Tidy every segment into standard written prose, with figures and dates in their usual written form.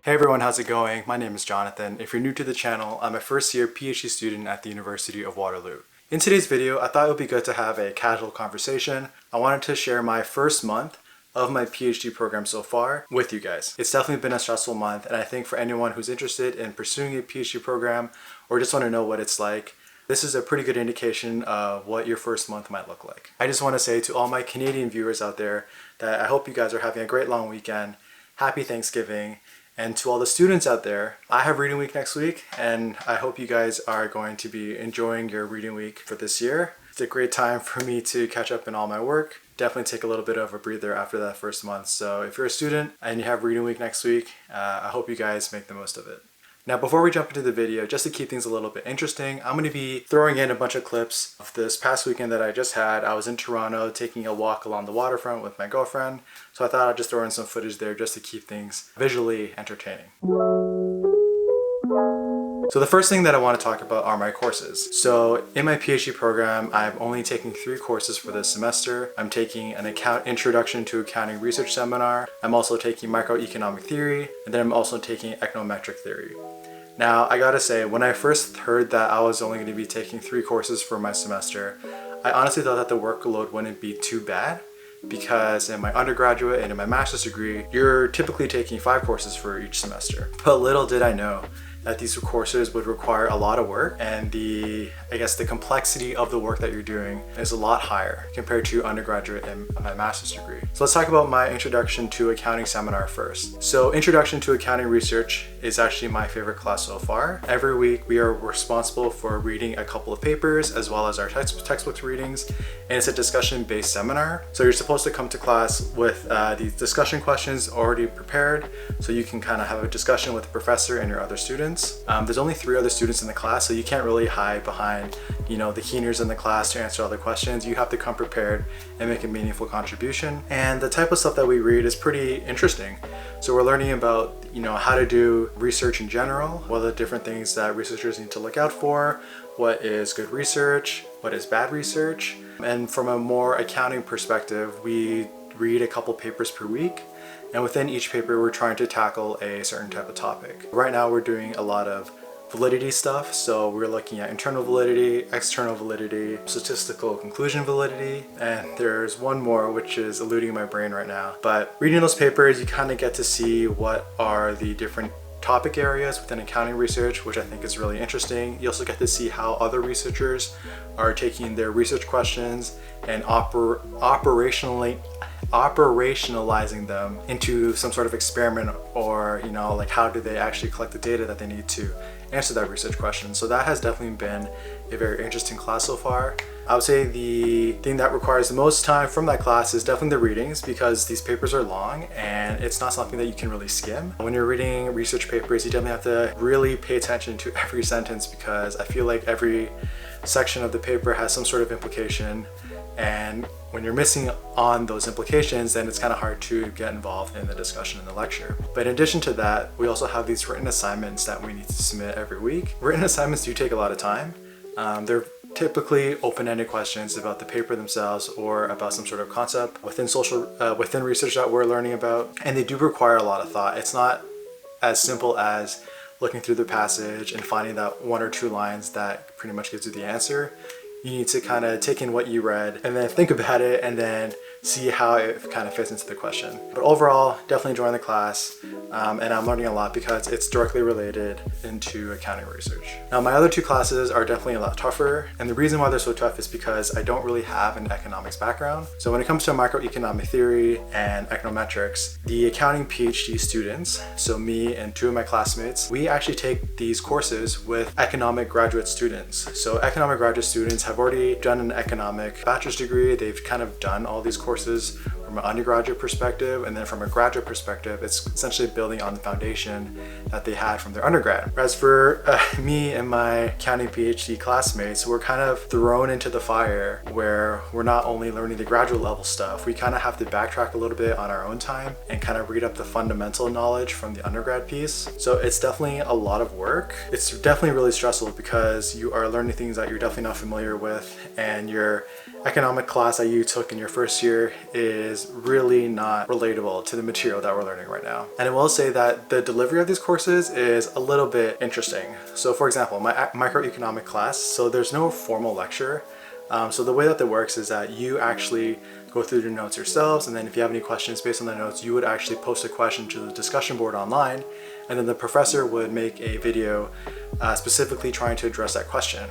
Hey everyone, how's it going? My name is Jonathan. If you're new to the channel, I'm a first year PhD student at the University of Waterloo. In today's video, I thought it would be good to have a casual conversation. I wanted to share my first month of my PhD program so far with you guys. It's definitely been a stressful month, and I think for anyone who's interested in pursuing a PhD program or just want to know what it's like, this is a pretty good indication of what your first month might look like. I just want to say to all my Canadian viewers out there that I hope you guys are having a great long weekend. Happy Thanksgiving. And to all the students out there, I have reading week next week, and I hope you guys are going to be enjoying your reading week for this year. It's a great time for me to catch up in all my work. Definitely take a little bit of a breather after that first month. So if you're a student and you have reading week next week, I hope you guys make the most of it. Now, before we jump into the video, just to keep things a little bit interesting, I'm going to be throwing in a bunch of clips of this past weekend that I just had. I was in Toronto taking a walk along the waterfront with my girlfriend, so I thought I'd just throw in some footage there just to keep things visually entertaining. So the first thing that I want to talk about are my courses. So in my PhD program, I'm only taking 3 courses for this semester. I'm taking an Introduction to Accounting Research seminar. I'm also taking Microeconomic Theory, and then I'm also taking Econometric Theory. Now, I gotta say, when I first heard that I was only going to be taking 3 courses for my semester, I honestly thought that the workload wouldn't be too bad, because in my undergraduate and in my master's degree, you're typically taking 5 courses for each semester. But little did I know that these courses would require a lot of work, and the complexity of the work that you're doing is a lot higher compared to undergraduate and my master's degree. So let's talk about my Introduction to Accounting seminar first. So Introduction to Accounting Research is actually my favorite class so far. Every week we are responsible for reading a couple of papers as well as our textbook readings, and it's a discussion-based seminar. So you're supposed to come to class with these discussion questions already prepared, so you can kind of have a discussion with the professor and your other students. There's only 3 other students in the class, so you can't really hide behind, the keeners in the class to answer all the questions. You have to come prepared and make a meaningful contribution. And the type of stuff that we read is pretty interesting. So we're learning about, how to do research in general, what are the different things that researchers need to look out for, what is good research, what is bad research. And from a more accounting perspective, we read a couple papers per week. And within each paper, we're trying to tackle a certain type of topic. Right now, we're doing a lot of validity stuff. So we're looking at internal validity, external validity, statistical conclusion validity, and there's one more which is eluding my brain right now. But reading those papers, you kind of get to see what are the different topic areas within accounting research, which I think is really interesting. You also get to see how other researchers are taking their research questions and operationalizing them into some sort of experiment, or like how do they actually collect the data that they need to answer that research question. So that has definitely been a very interesting class so far. I would say the thing that requires the most time from that class is definitely the readings, because these papers are long and it's not something that you can really skim. When you're reading research papers, you definitely have to really pay attention to every sentence, because I feel like every section of the paper has some sort of implication, and when you're missing on those implications, then it's kind of hard to get involved in the discussion in the lecture. But in addition to that, we also have these written assignments that we need to submit every week. Written assignments do take a lot of time. They're typically open-ended questions about the paper themselves or about some sort of concept within research that we're learning about, and they do require a lot of thought. It's not as simple as looking through the passage and finding that 1 or 2 lines that pretty much gives you the answer. You need to kind of take in what you read and then think about it and then see how it kind of fits into the question. But overall, definitely enjoying the class, and I'm learning a lot because it's directly related into accounting research. Now, my other 2 classes are definitely a lot tougher, and the reason why they're so tough is because I don't really have an economics background. So when it comes to microeconomic theory and econometrics, the accounting PhD students, so me and 2 of my classmates, we actually take these courses with economic graduate students. So economic graduate students have already done an economic bachelor's degree. They've kind of done all these courses from an undergraduate perspective, and then from a graduate perspective, it's essentially building on the foundation that they had from their undergrad. Whereas for me and my accounting PhD classmates, we're kind of thrown into the fire where we're not only learning the graduate level stuff, we kind of have to backtrack a little bit on our own time and kind of read up the fundamental knowledge from the undergrad piece. So it's definitely a lot of work. It's definitely really stressful because you are learning things that you're definitely not familiar with, and your economic class that you took in your first year is is really not relatable to the material that we're learning right now. And I will say that the delivery of these courses is a little bit interesting. So for example, my microeconomic class, so there's no formal lecture. So the way that works is that you actually go through your notes yourselves, and then if you have any questions based on the notes, you would actually post a question to the discussion board online, and then the professor would make a video specifically trying to address that question.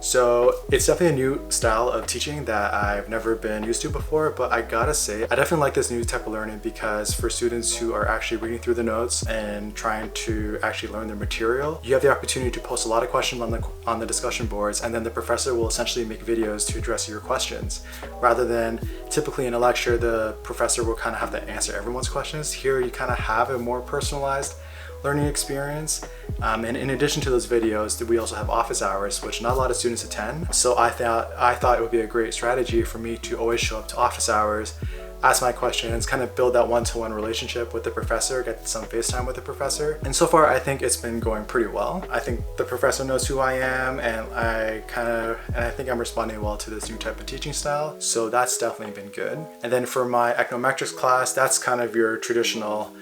So it's definitely a new style of teaching that I've never been used to before, but I gotta say, I definitely like this new type of learning because for students who are actually reading through the notes and trying to actually learn their material, you have the opportunity to post a lot of questions on the discussion boards, and then the professor will essentially make videos to address your questions. Rather than typically in a lecture, the professor will kind of have to answer everyone's questions. Here you kind of have a more personalized learning experience. And in addition to those videos, we also have office hours, which not a lot of students attend. So I thought it would be a great strategy for me to always show up to office hours, ask my questions, kind of build that one-to-one relationship with the professor, get some FaceTime with the professor. And so far, I think it's been going pretty well. I think the professor knows who I am, and I think I'm responding well to this new type of teaching style. So that's definitely been good. And then for my econometrics class, that's kind of your traditional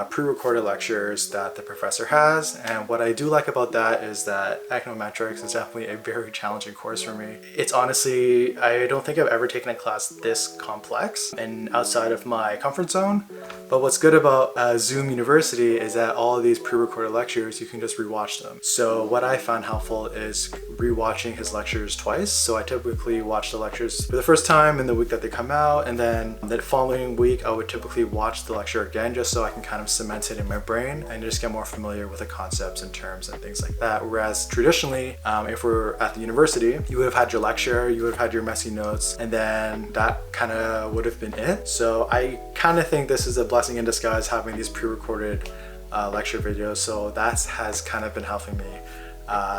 pre-recorded lectures that the professor has. And what I do like about that is that econometrics is definitely a very challenging course for me. It's honestly, I don't think I've ever taken a class this complex and outside of my comfort zone. But what's good about Zoom University is that all of these pre-recorded lectures, you can just rewatch them. So what I found helpful is rewatching his lectures twice. So I typically watch the lectures for the first time in the week that they come out, and then the following week I would typically watch the lecture again just so I can kind of cement it in my brain and just get more familiar with the concepts and terms and things like that. Whereas traditionally, if we're at the university, you would have had your lecture, you would have had your messy notes, and then that kind of would have been it. So I kind of think this is a blessing in disguise having these pre-recorded lecture videos. So that has kind of been helping me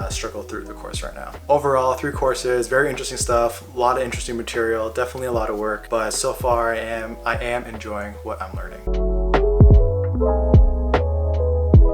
struggle through the course right now. Overall, 3 courses, very interesting stuff, a lot of interesting material, definitely a lot of work, but so far I am enjoying what I'm learning.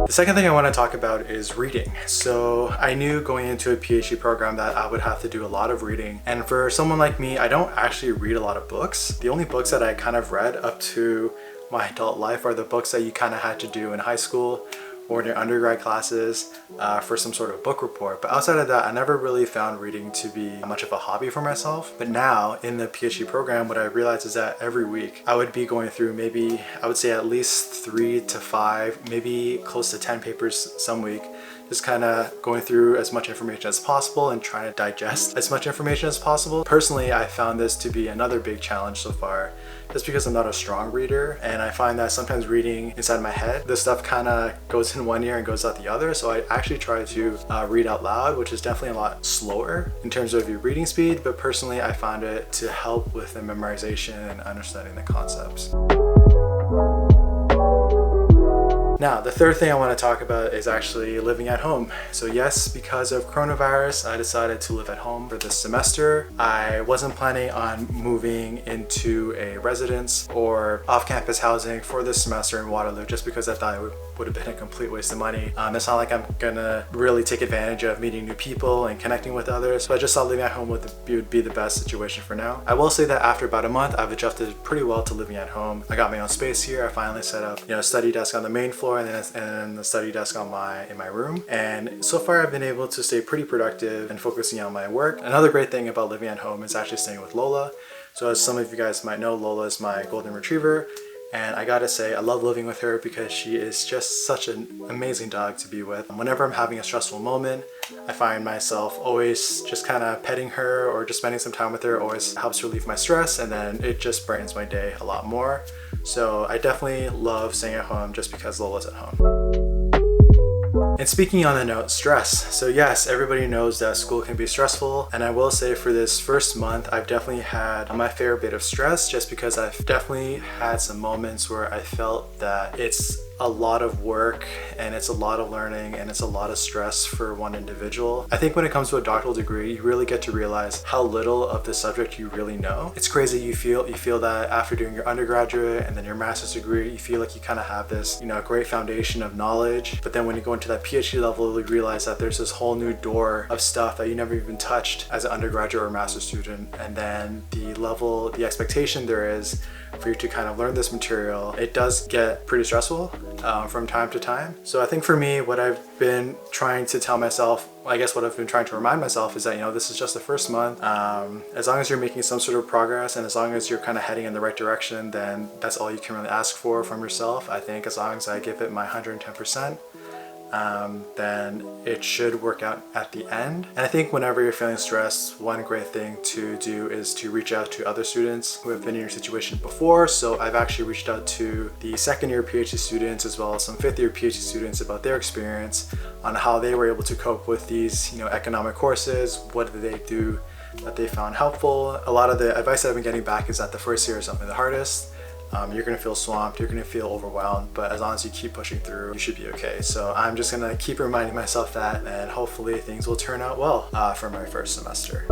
The second thing I want to talk about is reading. So I knew going into a PhD program that I would have to do a lot of reading. And for someone like me, I don't actually read a lot of books. The only books that I kind of read up to my adult life are the books that you kind of had to do in high school or in your undergrad classes for some sort of book report. But outside of that, I never really found reading to be much of a hobby for myself. But now in the PhD program, what I realized is that every week I would be going through maybe, I would say at least 3 to 5, maybe close to 10 papers some week, just kind of going through as much information as possible and trying to digest as much information as possible. Personally, I found this to be another big challenge so far, just because I'm not a strong reader, and I find that sometimes reading inside my head, this stuff kind of goes in one ear and goes out the other. So I actually try to read out loud, which is definitely a lot slower in terms of your reading speed, but personally I found it to help with the memorization and understanding the concepts. Now, the third thing I want to talk about is actually living at home. So yes, because of coronavirus, I decided to live at home for this semester. I wasn't planning on moving into a residence or off-campus housing for this semester in Waterloo, just because I thought it would have been a complete waste of money. It's not like I'm gonna really take advantage of meeting new people and connecting with others, so I just thought living at home would be the best situation for now. I will say that after about a month, I've adjusted pretty well to living at home. I got my own space here. I finally set up, a study desk on the main floor and then the study desk in my room. And so far I've been able to stay pretty productive and focusing on my work. Another great thing about living at home is actually staying with Lola. So as some of you guys might know, Lola is my golden retriever. And I gotta say, I love living with her because she is just such an amazing dog to be with. Whenever I'm having a stressful moment, I find myself always just kind of petting her or just spending some time with her always helps relieve my stress, and then it just brightens my day a lot more. So I definitely love staying at home just because Lola's at home. And speaking on the note, stress. So yes, everybody knows that school can be stressful, and I will say for this first month, I've definitely had my fair bit of stress, just because I've definitely had some moments where I felt that it's a lot of work and it's a lot of learning and it's a lot of stress for one individual. I think when it comes to a doctoral degree, you really get to realize how little of the subject you really know. It's crazy. You feel that after doing your undergraduate and then your master's degree, you feel like you kind of have this, great foundation of knowledge. But then when you go into that PhD level, you realize that there's this whole new door of stuff that you never even touched as an undergraduate or master's student. And then the expectation there is for you to kind of learn this material. It does get pretty stressful from time to time. So I think for me, what I've been trying to tell myself, I guess what I've been trying to remind myself is that, you know, this is just the first month. As long as you're making some sort of progress and as long as you're kind of heading in the right direction, then that's all you can really ask for from yourself. I think as long as I give it my 110%, then it should work out at the end. And I think whenever you're feeling stressed, one great thing to do is to reach out to other students who have been in your situation before. So I've actually reached out to the second year PhD students as well as some fifth year PhD students about their experience on how they were able to cope with these, you know, economic courses. What did they do that they found helpful? A lot of the advice that I've been getting back is that the first year is something the hardest. You're gonna feel swamped, you're gonna feel overwhelmed, but as long as you keep pushing through, you should be okay. So I'm just gonna keep reminding myself that, and hopefully things will turn out well for my first semester.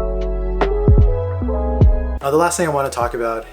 Now, the last thing I want to talk about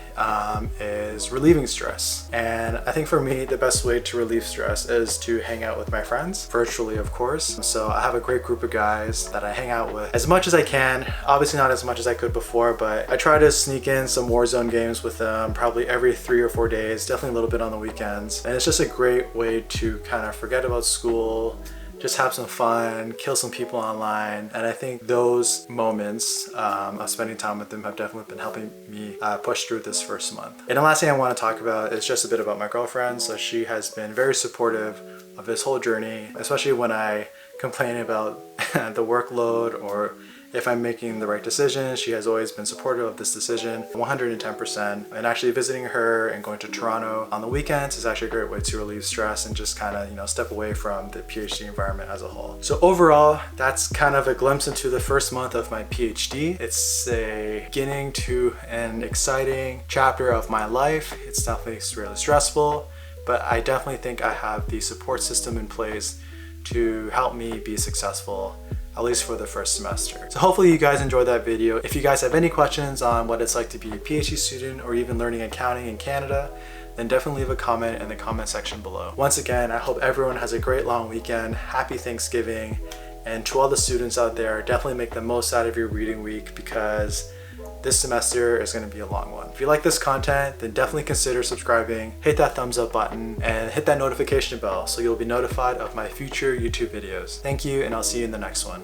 is relieving stress. And I think for me, the best way to relieve stress is to hang out with my friends, virtually of course. So I have a great group of guys that I hang out with as much as I can. Obviously not as much as I could before, but I try to sneak in some Warzone games with them probably every 3 or 4 days, definitely a little bit on the weekends. And it's just a great way to kind of forget about school, just have some fun, kill some people online. And I think those moments of spending time with them have definitely been helping me push through this first month. And the last thing I want to talk about is just a bit about my girlfriend. So she has been very supportive of this whole journey, especially when I complain about the workload or if I'm making the right decision. She has always been supportive of this decision, 110%. And actually visiting her and going to Toronto on the weekends is actually a great way to relieve stress and just kind of, you know, step away from the PhD environment as a whole. So overall, that's kind of a glimpse into the first month of my PhD. It's a beginning to an exciting chapter of my life. It's definitely really stressful, but I definitely think I have the support system in place to help me be successful, at least for the first semester. So hopefully you guys enjoyed that video. If you guys have any questions on what it's like to be a PhD student or even learning accounting in Canada, then definitely leave a comment in the comment section below. Once again, I hope everyone has a great long weekend. Happy Thanksgiving. And to all the students out there, definitely make the most out of your reading week because this semester is going to be a long one. If you like this content, then definitely consider subscribing, hit that thumbs up button, and hit that notification bell so you'll be notified of my future YouTube videos. Thank you, and I'll see you in the next one.